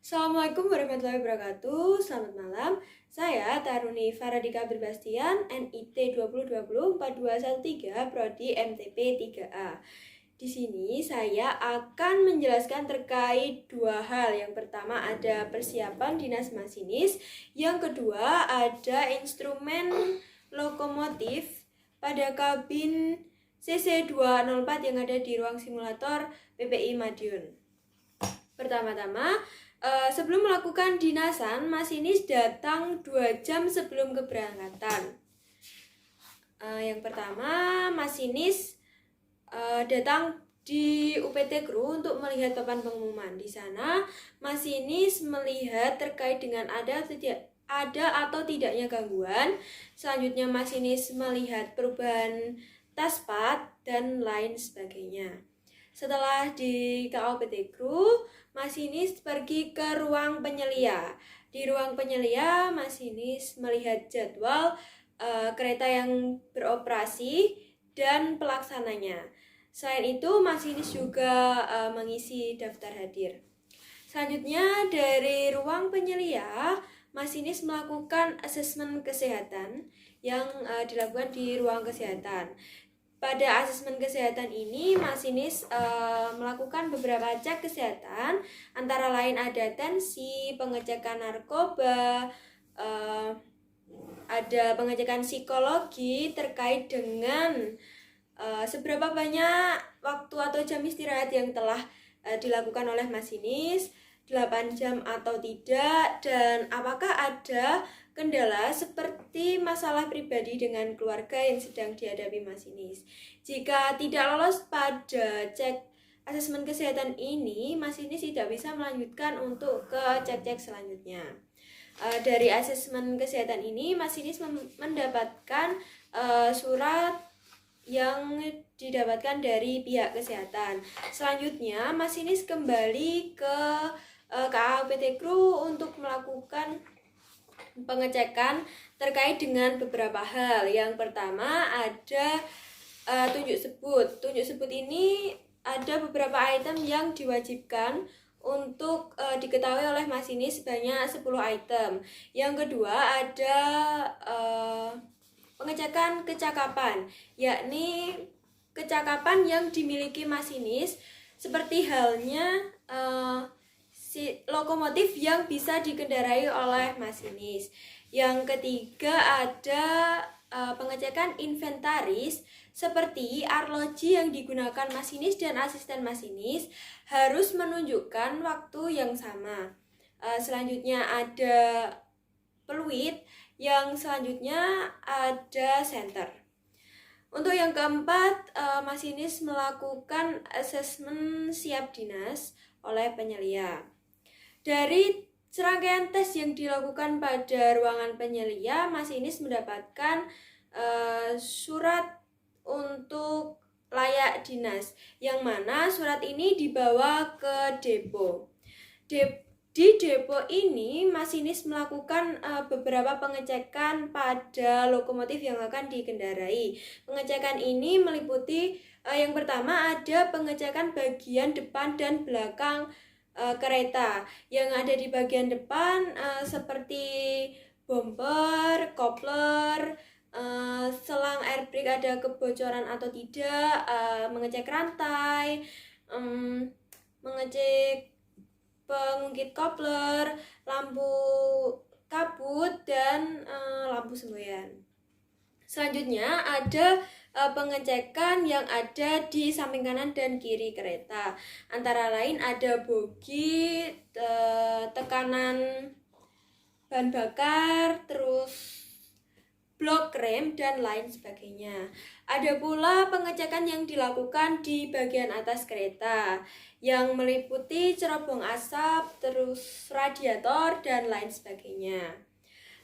Assalamualaikum warahmatullahi wabarakatuh. Selamat malam. Saya Taruni Faradika Berbastian, NIT 2020-4213, Prodi MTP 3A. Di sini saya akan menjelaskan terkait dua hal. Yang pertama ada persiapan dinas masinis, yang kedua ada instrumen lokomotif pada kabin CC204 yang ada di ruang simulator PPI Madiun. Pertama-tama, sebelum melakukan dinasan, masinis datang 2 jam sebelum keberangkatan. Yang pertama, masinis datang di UPT Kru untuk melihat papan pengumuman. Di sana, masinis melihat terkait dengan ada atau tidaknya gangguan. Selanjutnya, masinis melihat perubahan taskpad dan lain sebagainya. Setelah di KOPT Kru, masinis pergi ke ruang penyelia. Di ruang penyelia, masinis melihat jadwal kereta yang beroperasi dan pelaksananya. Selain itu, masinis juga mengisi daftar hadir. Selanjutnya, dari ruang penyelia, masinis melakukan asesmen kesehatan yang dilakukan di ruang kesehatan. Pada asesmen kesehatan ini, masinis melakukan beberapa cek kesehatan, antara lain ada tensi, pengecekan narkoba, ada pengecekan psikologi terkait dengan seberapa banyak waktu atau jam istirahat yang telah dilakukan oleh masinis, 8 jam atau tidak, dan apakah ada kendala seperti masalah pribadi dengan keluarga yang sedang dihadapi masinis. Jika tidak lolos pada cek asesmen kesehatan ini, masinis tidak bisa melanjutkan untuk ke cek-cek selanjutnya. Dari asesmen kesehatan ini, masinis mendapatkan surat yang didapatkan dari pihak kesehatan. Selanjutnya, masinis kembali ke KOPT Kru untuk melakukan pengecekan terkait dengan beberapa hal. Yang pertama ada tunjuk sebut. Tunjuk sebut ini ada beberapa item yang diwajibkan untuk diketahui oleh masinis sebanyak 10 item. Yang kedua ada pengecekan kecakapan, yakni kecakapan yang dimiliki masinis seperti halnya lokomotif yang bisa dikendarai oleh masinis. Yang ketiga ada pengecekan inventaris seperti arloji yang digunakan masinis dan asisten masinis harus menunjukkan waktu yang sama. Selanjutnya ada peluit, yang selanjutnya ada senter. Untuk yang keempat, masinis melakukan asesmen siap dinas oleh penyelia. Dari serangkaian tes yang dilakukan pada ruangan penyelia, masinis mendapatkan surat untuk layak dinas, yang mana surat ini dibawa ke depo. Di depo ini, masinis melakukan beberapa pengecekan pada lokomotif yang akan dikendarai. Pengecekan ini meliputi yang pertama ada pengecekan bagian depan dan belakang kereta. Yang ada di bagian depan seperti bumper, kopler, selang airbrake ada kebocoran atau tidak, mengecek rantai, mengecek pengungkit kopler, lampu kabut, dan lampu semboyan. Selanjutnya ada pengecekan yang ada di samping kanan dan kiri kereta. Antara lain ada bogi, tekanan bahan bakar, terus blok rem, dan lain sebagainya. Ada pula pengecekan yang dilakukan di bagian atas kereta yang meliputi cerobong asap, terus radiator, dan lain sebagainya.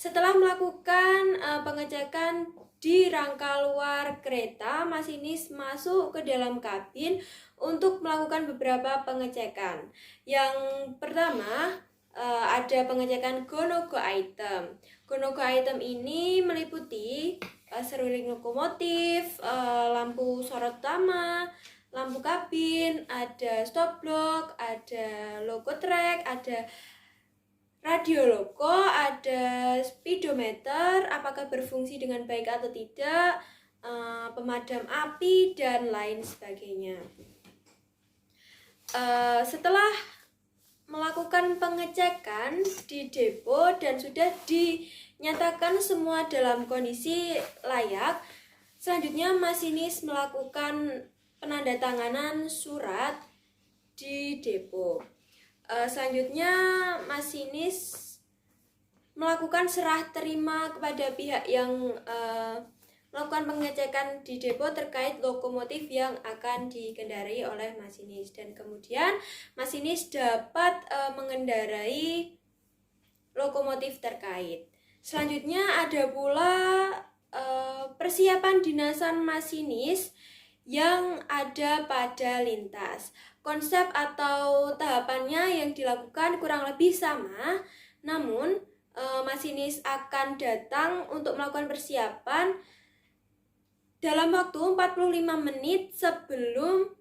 Setelah melakukan pengecekan di rangka luar kereta, masinis masuk ke dalam kabin untuk melakukan beberapa pengecekan. Yang pertama ada pengecekan go-no-go item. Go-no-go item ini meliputi seruling lokomotif, lampu sorot utama, lampu kabin, ada stop block, ada logo track, ada radioloco, ada speedometer, apakah berfungsi dengan baik atau tidak, pemadam api, dan lain sebagainya. Setelah melakukan pengecekan di depo dan sudah dinyatakan semua dalam kondisi layak, selanjutnya masinis melakukan penandatanganan surat di depo. Selanjutnya masinis melakukan serah terima kepada pihak yang melakukan pengecekan di depo terkait lokomotif yang akan dikendarai oleh masinis, dan kemudian masinis dapat mengendarai lokomotif terkait. Selanjutnya ada pula persiapan dinasan masinis yang ada pada lintas. Konsep atau tahapannya yang dilakukan kurang lebih sama, namun masinis akan datang untuk melakukan persiapan dalam waktu 45 menit sebelum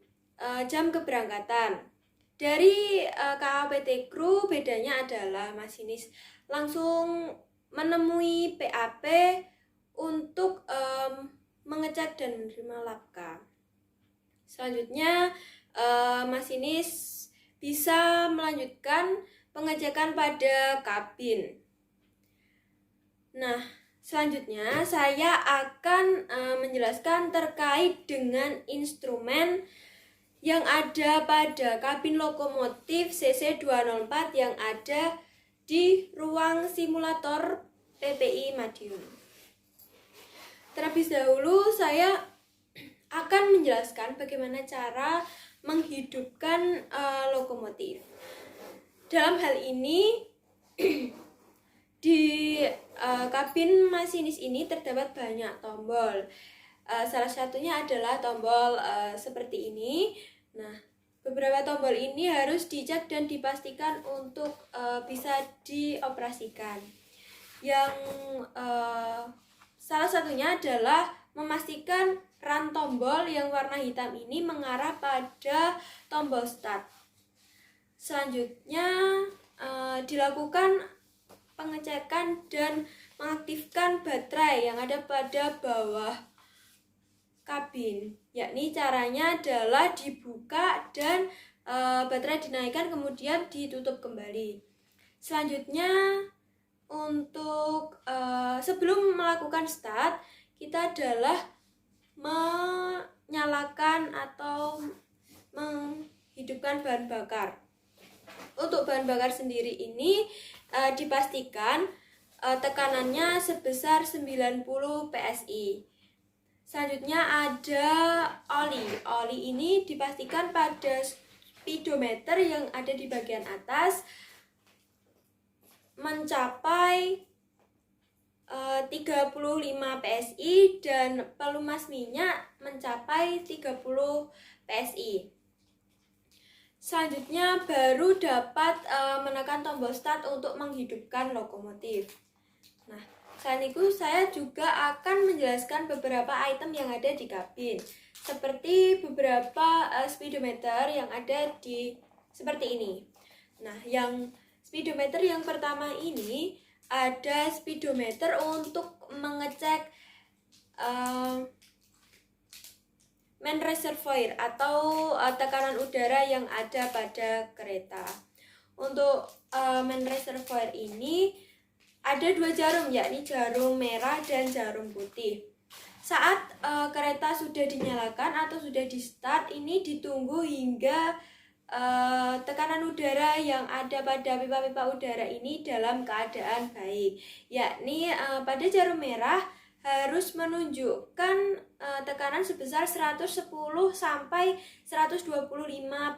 jam keberangkatan. Dari KAPT Kru bedanya adalah masinis langsung menemui PAP untuk mengecek dan menerima lapka. Selanjutnya masinis bisa melanjutkan pengecekan pada kabin. Nah, selanjutnya saya akan menjelaskan terkait dengan instrumen yang ada pada kabin lokomotif CC204 yang ada di ruang simulator PPI Madiun. Terlebih dahulu saya akan menjelaskan bagaimana cara menghidupkan lokomotif. Dalam hal ini di kabin masinis ini terdapat banyak tombol. Salah satunya adalah tombol seperti ini. Nah, beberapa tombol ini harus dicek dan dipastikan untuk bisa dioperasikan. Yang salah satunya adalah memastikan ran tombol yang warna hitam ini mengarah pada tombol start. Selanjutnya dilakukan pengecekan dan mengaktifkan baterai yang ada pada bawah kabin, yakni caranya adalah dibuka dan baterai dinaikkan kemudian ditutup kembali. Selanjutnya untuk sebelum melakukan start, kita adalah menyalakan atau menghidupkan bahan bakar. Untuk bahan bakar sendiri ini dipastikan tekanannya sebesar 90 PSI. Selanjutnya ada oli. Oli ini dipastikan pada speedometer yang ada di bagian atas mencapai 35 PSI dan pelumas minyak mencapai 30 PSI. Selanjutnya baru dapat menekan tombol start untuk menghidupkan lokomotif. Nah, selain itu saya juga akan menjelaskan beberapa item yang ada di kabin, seperti beberapa speedometer yang ada di seperti ini. Nah, yang speedometer yang pertama ini ada speedometer untuk mengecek main reservoir atau tekanan udara yang ada pada kereta. Untuk main reservoir ini ada dua jarum, yakni jarum merah dan jarum putih. Saat kereta sudah dinyalakan atau sudah di start, ini ditunggu hingga tekanan udara yang ada pada pipa-pipa udara ini dalam keadaan baik, yakni pada jarum merah harus menunjukkan tekanan sebesar 110 sampai 125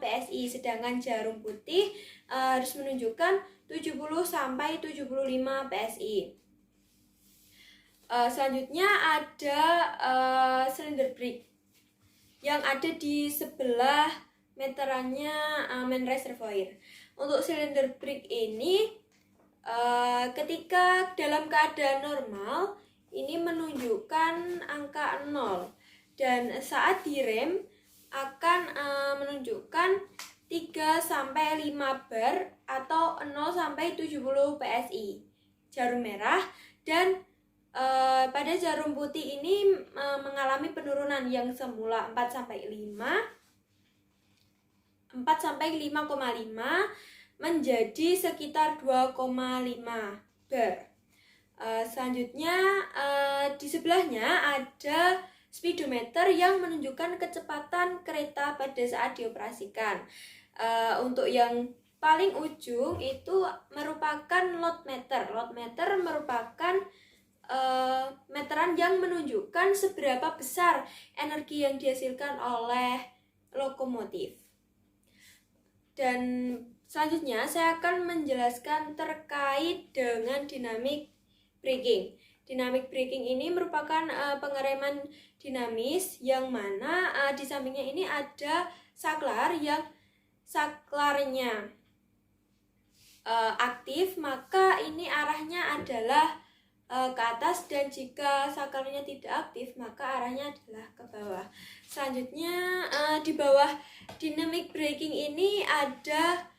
PSI, sedangkan jarum putih harus menunjukkan 70 sampai 75 PSI. Selanjutnya ada silinder brake yang ada di sebelah meterannya main reservoir. Untuk silinder brake ini ketika dalam keadaan normal ini menunjukkan angka 0 dan saat direm akan menunjukkan 3-5 bar atau 0-70 PSI jarum merah, dan pada jarum putih ini mengalami penurunan yang semula 4-5 menjadi sekitar 2,5 bar. Selanjutnya di sebelahnya ada speedometer yang menunjukkan kecepatan kereta pada saat dioperasikan. Untuk yang paling ujung itu merupakan load meter. Load meter merupakan meteran yang menunjukkan seberapa besar energi yang dihasilkan oleh lokomotif. Dan selanjutnya saya akan menjelaskan terkait dengan dynamic braking. Dynamic braking ini merupakan pengereman dinamis yang mana di sampingnya ini ada saklar yang saklarnya aktif, maka ini arahnya adalah ke atas, dan jika saklarnya tidak aktif maka arahnya adalah ke bawah. Selanjutnya di bawah dynamic braking ini ada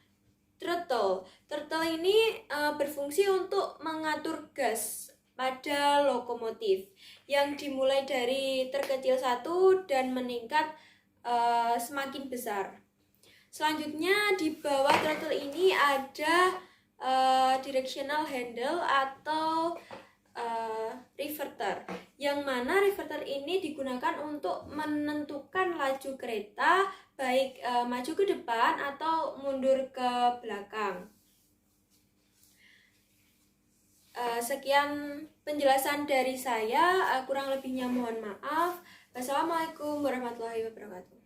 throttle. Throttle ini berfungsi untuk mengatur gas pada lokomotif yang dimulai dari terkecil 1 dan meningkat semakin besar. Selanjutnya di bawah throttle ini ada directional handle atau reverter, yang mana reverter ini digunakan untuk menentukan laju kereta baik maju ke depan atau mundur ke belakang. Sekian penjelasan dari saya, kurang lebihnya mohon maaf. Wassalamualaikum warahmatullahi wabarakatuh.